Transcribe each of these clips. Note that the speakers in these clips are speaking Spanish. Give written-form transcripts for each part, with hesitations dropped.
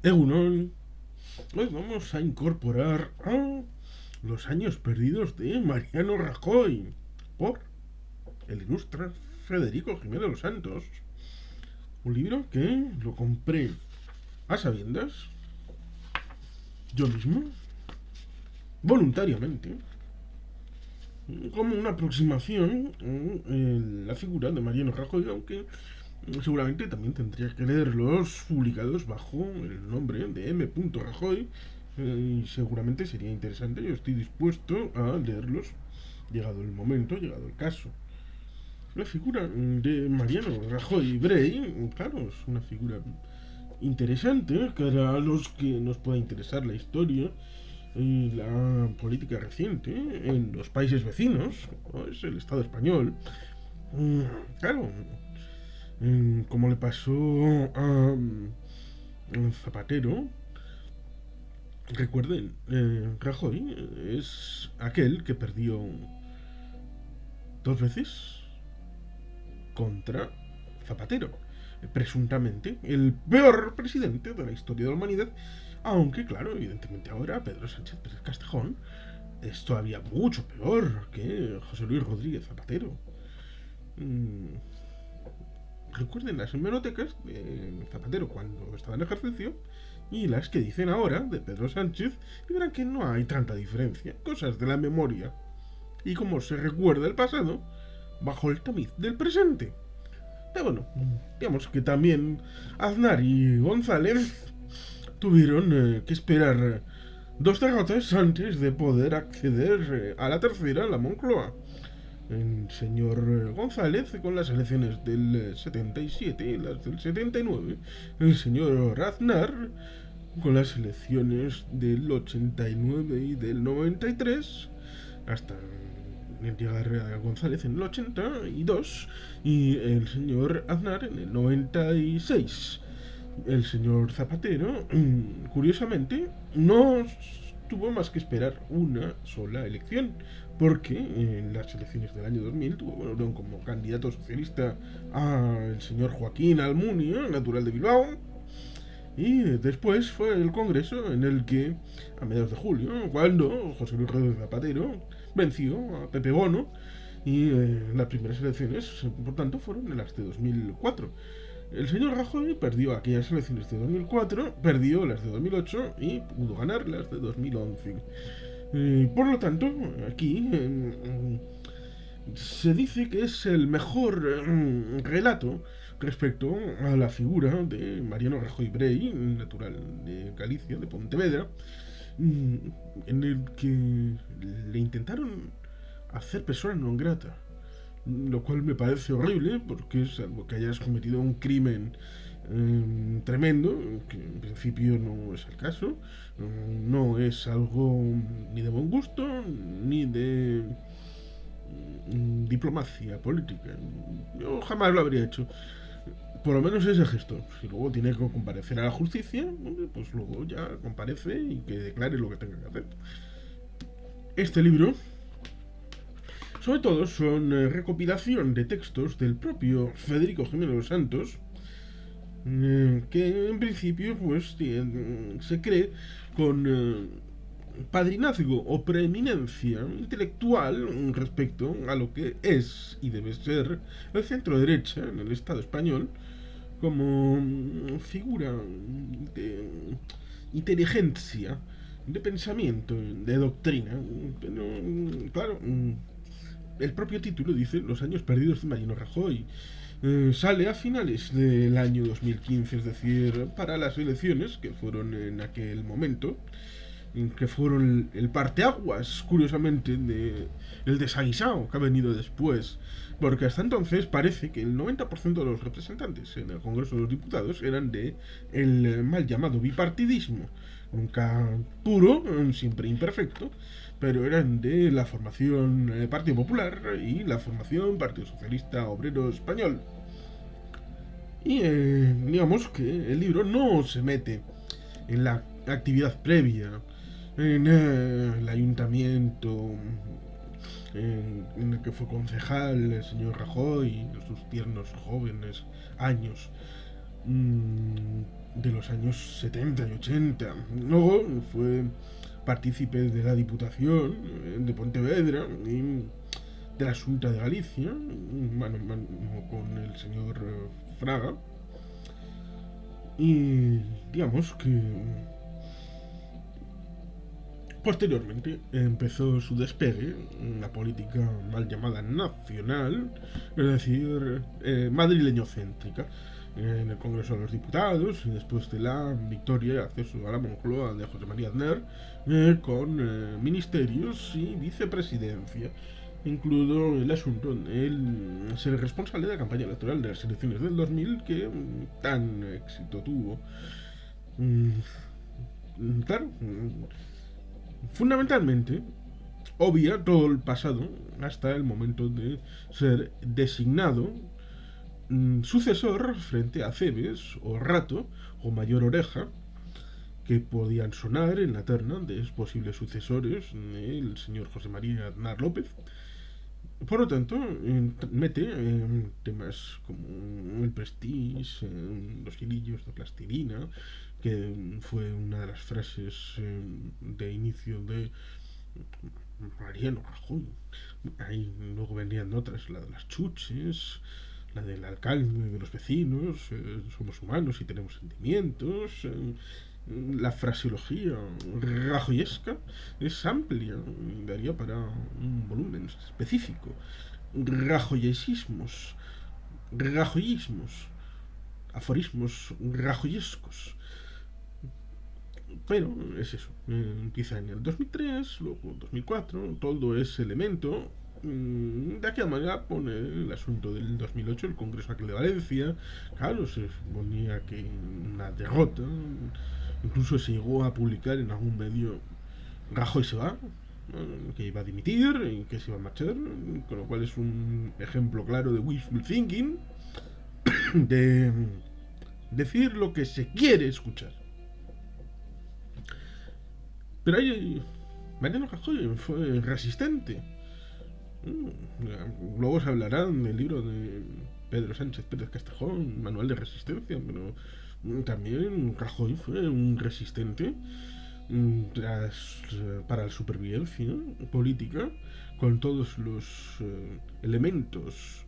Egunon, hoy vamos a incorporar a Los años perdidos de Mariano Rajoy por el ilustre Federico Jiménez de los Santos. Un libro que lo compré a sabiendas, yo mismo, voluntariamente, como una aproximación a la figura de Mariano Rajoy, aunque seguramente también tendría que leerlos publicados bajo el nombre de M. Rajoy. Y seguramente sería interesante. Yo estoy dispuesto a leerlos, llegado el momento, llegado el caso. La figura de Mariano Rajoy Brey, claro, es una figura interesante para los que nos pueda interesar la historia y la política reciente en los países vecinos, ¿no? Es el Estado español. Claro, como le pasó a Zapatero. Recuerden, Rajoy es aquel que perdió dos veces contra Zapatero, presuntamente el peor presidente de la historia de la humanidad, aunque claro, evidentemente ahora Pedro Sánchez Pérez Castejón es todavía mucho peor que José Luis Rodríguez Zapatero. Mm, Recuerden las hemerotecas de Zapatero cuando estaba en ejercicio y las que dicen ahora de Pedro Sánchez y verán que no hay tanta diferencia, cosas de la memoria y cómo se recuerda el pasado bajo el tamiz del presente. Pero bueno, digamos que también Aznar y González tuvieron que esperar dos derrotas antes de poder acceder a la tercera, la Moncloa. El señor González con las elecciones del 77 y las del 79, el señor Aznar con las elecciones del 89 y del 93, hasta llegar a González en el 82 y el señor Aznar en el 96. El señor Zapatero, curiosamente, no tuvo más que esperar una sola elección, porque en las elecciones del año 2000 tuvo bueno, como candidato socialista al señor Joaquín Almunia, natural de Bilbao, y después fue el Congreso en el que, a mediados de julio, cuando José Luis Rodríguez Zapatero venció a Pepe Bono, y las primeras elecciones, por tanto, fueron en las de 2004. El señor Rajoy perdió aquellas elecciones de 2004, perdió las de 2008 y pudo ganar las de 2011. Por lo tanto, aquí se dice que es el mejor relato respecto a la figura de Mariano Rajoy Brey, natural de Galicia, de Pontevedra, mm, en el que le intentaron hacer persona non grata, lo cual me parece horrible porque es algo que hayas cometido un crimen tremendo, que en principio no es el caso, no es algo ni de buen gusto ni de diplomacia política. Yo jamás lo habría hecho. Por lo menos ese gesto. Si luego tiene que comparecer a la justicia, pues luego ya comparece y que declare lo que tenga que hacer. Este libro, sobre todo, son recopilación de textos del propio Federico Jiménez de los Santos, que en principio pues se cree con padrinazgo o preeminencia intelectual respecto a lo que es y debe ser el centro derecha en el Estado español como figura de inteligencia, de pensamiento, de doctrina. Pero, claro, el propio título dice Los años perdidos de Mariano Rajoy. Sale a finales del año 2015, es decir, para las elecciones que fueron en aquel momento, que fueron el parteaguas, curiosamente, de el desaguisado que ha venido después. Porque hasta entonces parece que el 90% de los representantes en el Congreso de los Diputados eran de el mal llamado bipartidismo. Nunca puro, siempre imperfecto, pero eran de la formación Partido Popular y la formación Partido Socialista Obrero Español. Y digamos que el libro no se mete en la actividad previa, en el ayuntamiento en el que fue concejal el señor Rajoy en sus tiernos jóvenes años. de los años 70 y 80. Luego fue partícipe de la Diputación de Pontevedra y de la Xunta de Galicia, mano a mano con el señor Fraga. Y digamos que posteriormente empezó su despegue en la política mal llamada nacional, es decir, madrileño-céntrica, en el Congreso de los Diputados y después de la victoria y acceso a la Moncloa de José María Aznar, con ministerios y vicepresidencia, incluido el asunto de ser responsable de la campaña electoral de las elecciones del 2000 que tan éxito tuvo. Claro, fundamentalmente obvia todo el pasado hasta el momento de ser designado sucesor frente a Cebes o Rato o Mayor Oreja, que podían sonar en la terna de posibles sucesores del señor José María Aznar López. Por lo tanto, mete temas como el Prestige, los hilillos de plastilina, que fue una de las frases de inicio de Mariano Rajoy. Ahí luego vendrían otras, la de las chuches, la del alcalde de los vecinos, somos humanos y tenemos sentimientos. La fraseología rajoyesca es amplia, daría para un volumen específico. Rajoyesismos, rajoyismos, aforismos rajoyescos. Pero es eso, empieza en el 2003, luego 2004, todo ese elemento. De aquella manera pone el asunto del 2008, el Congreso aquel de Valencia. Claro, se suponía que una derrota. Incluso se llegó a publicar en algún medio Rajoy se va, que iba a dimitir y que se iba a marchar, con lo cual es un ejemplo claro de wishful thinking, de decir lo que se quiere escuchar. Pero ahí Mariano Rajoy fue resistente. Luego se hablará del libro de Pedro Sánchez Pérez Castejón, Manual de Resistencia, pero también Rajoy fue un resistente para la supervivencia política, con todos los elementos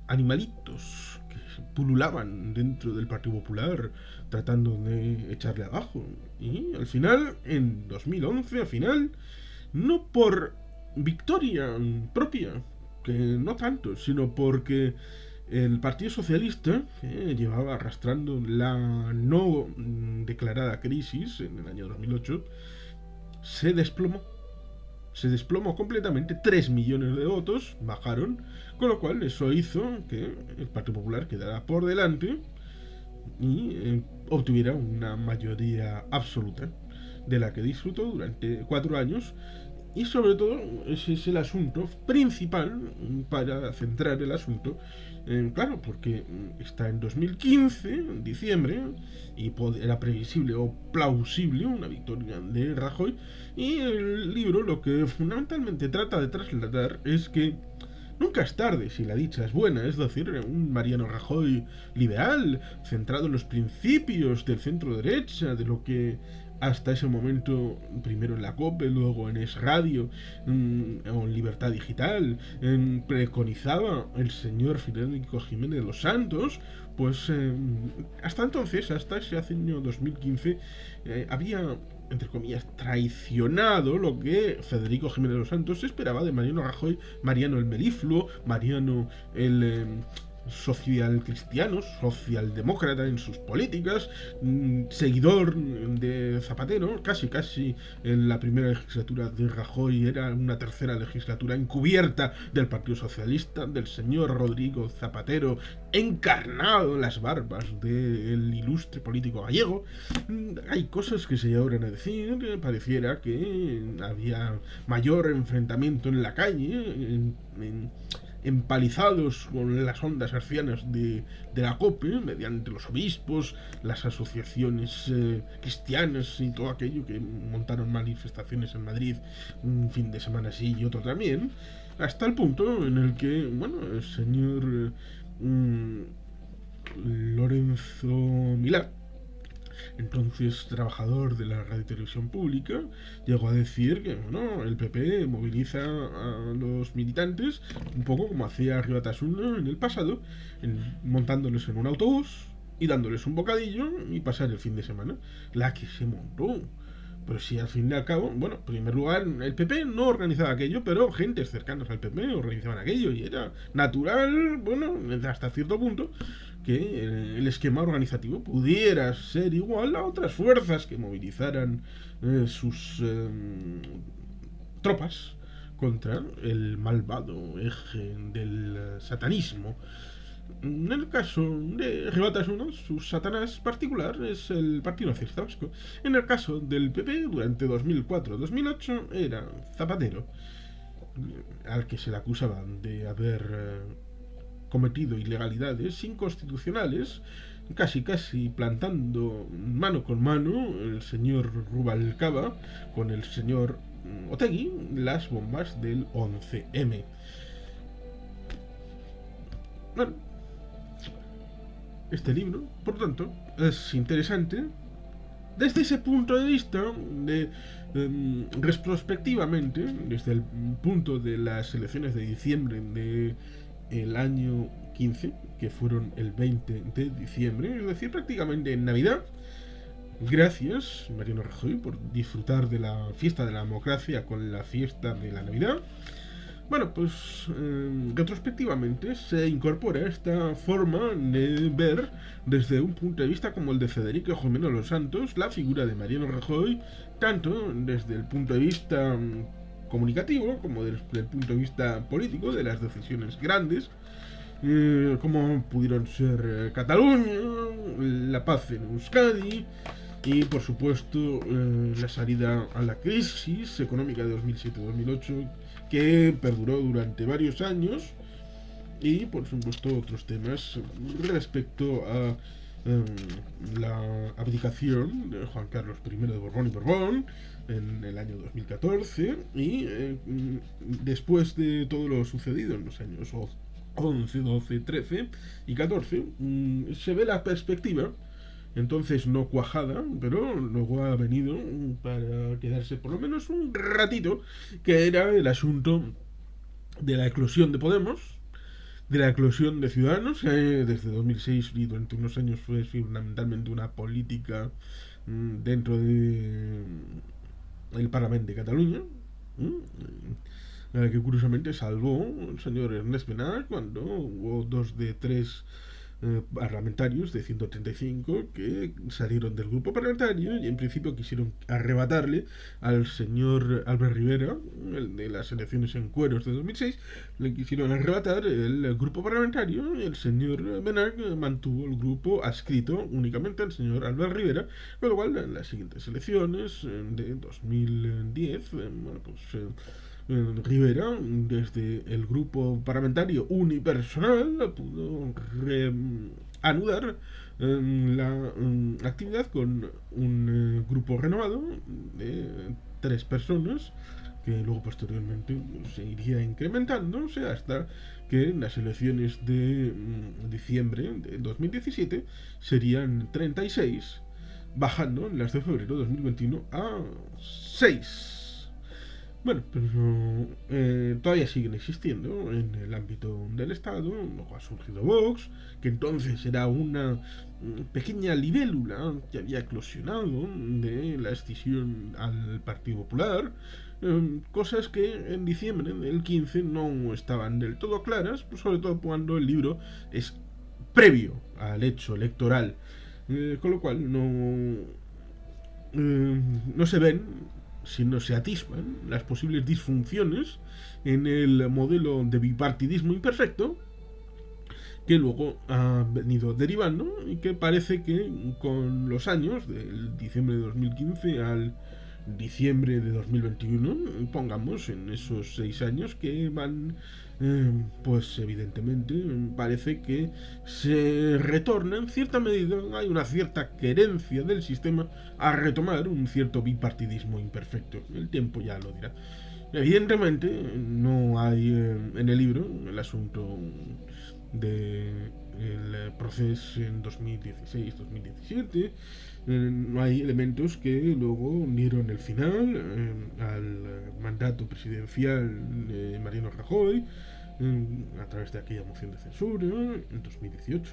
animalitos que pululaban dentro del Partido Popular tratando de echarle abajo. Y al final, en 2011, al final, no por victoria propia, que no tanto, sino porque el Partido Socialista, que llevaba arrastrando la no declarada crisis en el año 2008, se desplomó. Se desplomó completamente, 3 millones de votos bajaron, con lo cual eso hizo que el Partido Popular quedara por delante y obtuviera una mayoría absoluta de la que disfrutó durante 4 años. Y sobre todo, ese es el asunto principal para centrar el asunto. Claro, porque está en 2015, en diciembre, y era previsible o plausible una victoria de Rajoy. Y el libro lo que fundamentalmente trata de trasladar es que nunca es tarde si la dicha es buena, es decir, un Mariano Rajoy liberal, centrado en los principios del centro derecha, de lo que hasta ese momento, primero en la COPE, luego en Es Radio, o en Libertad Digital, preconizaba el señor Federico Jiménez de los Santos. Pues hasta entonces, hasta ese año 2015, había, entre comillas, traicionado lo que Federico Jiménez de los Santos esperaba de Mariano Rajoy, Mariano el melifluo, Mariano el social cristiano, socialdemócrata en sus políticas, seguidor de Zapatero, casi en la primera legislatura de Rajoy era una tercera legislatura encubierta del Partido Socialista, del señor Rodrigo Zapatero, encarnado en las barbas del ilustre político gallego. Hay cosas que se llegaron a decir, pareciera que había mayor enfrentamiento en la calle, empalizados con las ondas arcianas de la COPE, mediante los obispos, las asociaciones cristianas y todo aquello, que montaron manifestaciones en Madrid un fin de semana sí y otro también, hasta el punto en el que, bueno, el señor Lorenzo Milá, entonces trabajador de la radio y televisión pública, llegó a decir que bueno, el PP moviliza a los militantes un poco como hacía Río Batasuna en el pasado, montándoles en un autobús y dándoles un bocadillo y pasar el fin de semana. La que se montó. Pero si al fin y al cabo, bueno, en primer lugar, el PP no organizaba aquello, pero gentes cercanas al PP organizaban aquello y era natural, bueno, hasta cierto punto, que el esquema organizativo pudiera ser igual a otras fuerzas que movilizaran sus tropas contra el malvado eje del satanismo. En el caso de Batasuna, su satanás particular es el Partido Nacionalista Vasco. En el caso del PP, durante 2004-2008, era Zapatero, al que se le acusaba de haber cometido ilegalidades inconstitucionales, casi plantando mano con mano el señor Rubalcaba con el señor Otegi las bombas del 11M. Bueno, este libro, por tanto, es interesante desde ese punto de vista, retrospectivamente, desde el punto de las elecciones de diciembre del año 15, que fueron el 20 de diciembre, es decir, prácticamente en Navidad. Gracias, Mariano Rajoy, por disfrutar de la fiesta de la democracia con la fiesta de la Navidad. Bueno, pues retrospectivamente se incorpora esta forma de ver desde un punto de vista como el de Federico Jimeno Los Santos la figura de Mariano Rajoy, tanto desde el punto de vista comunicativo como desde el punto de vista político de las decisiones grandes, como pudieron ser Cataluña, la paz en Euskadi y por supuesto la salida a la crisis económica de 2007-2008 que perduró durante varios años, y por supuesto otros temas respecto a la abdicación de Juan Carlos I de Borbón y Borbón en el año 2014 y después de todo lo sucedido en los años 11, 12, 13 y 14 se ve la perspectiva, entonces no cuajada, pero luego ha venido para quedarse por lo menos un ratito, que era el asunto de la eclosión de Podemos, de la eclosión de Ciudadanos, desde 2006 y durante unos años fue fundamentalmente una política dentro de el Parlamento de Cataluña, que curiosamente salvó el señor Ernest Benach cuando hubo 2 de 3 parlamentarios de 135 que salieron del grupo parlamentario y en principio quisieron arrebatarle al señor Albert Rivera, el de las elecciones en cueros de 2006, le quisieron arrebatar el grupo parlamentario y el señor Benach mantuvo el grupo adscrito únicamente al señor Albert Rivera, con lo cual en las siguientes elecciones de 2010, bueno, pues Rivera, desde el grupo parlamentario unipersonal, pudo reanudar la actividad con un grupo renovado de 3 personas que luego posteriormente se iría incrementándose hasta que en las elecciones de diciembre de 2017 serían 36, bajando en las de febrero de 2021 a 6. Bueno, pero todavía siguen existiendo en el ámbito del Estado. Luego ha surgido Vox, que entonces era una pequeña libélula que había eclosionado de la escisión al Partido Popular. Cosas que en diciembre del 15 no estaban del todo claras, pues sobre todo cuando el libro es previo al hecho electoral. Con lo cual no se ven, si no se atisban, las posibles disfunciones en el modelo de bipartidismo imperfecto que luego ha venido derivando y que parece que con los años, del diciembre de 2015 al diciembre de 2021, pongamos en esos 6 años que van, pues evidentemente parece que se retorna en cierta medida, hay una cierta querencia del sistema a retomar un cierto bipartidismo imperfecto. El tiempo ya lo dirá. Evidentemente no hay en el libro el asunto de el proceso en 2016-2017. No hay elementos que luego unieron el final al mandato presidencial de Mariano Rajoy a través de aquella moción de censura en 2018,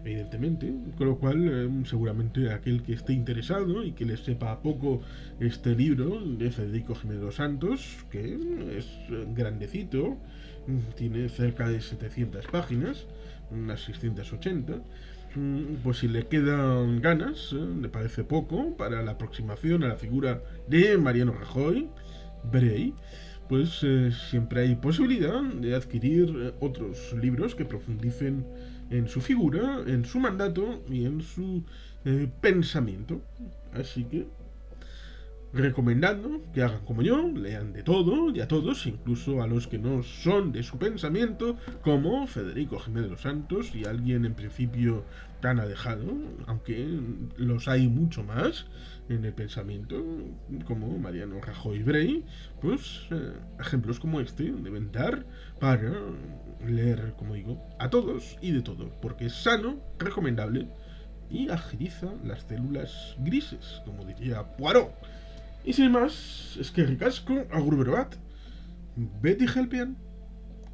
evidentemente, con lo cual seguramente aquel que esté interesado y que le sepa a poco este libro de Federico Jiménez dos Santos, que es grandecito, tiene cerca de 700 páginas, unas 680, pues si le quedan ganas, le parece poco para la aproximación a la figura de Mariano Rajoy, Brey, pues siempre hay posibilidad de adquirir otros libros que profundicen en su figura, en su mandato y en su pensamiento. Así que recomendando que hagan como yo, lean de todo y a todos, incluso a los que no son de su pensamiento, como Federico Jiménez los Santos y alguien en principio tan alejado, aunque los hay mucho más en el pensamiento, como Mariano Rajoy Brey, pues ejemplos como este deben dar para leer, como digo, a todos y de todo, porque es sano, recomendable y agiliza las células grises, como diría Poirot. Y sin más, es que ricasco, agur beroat, Betty Helpian.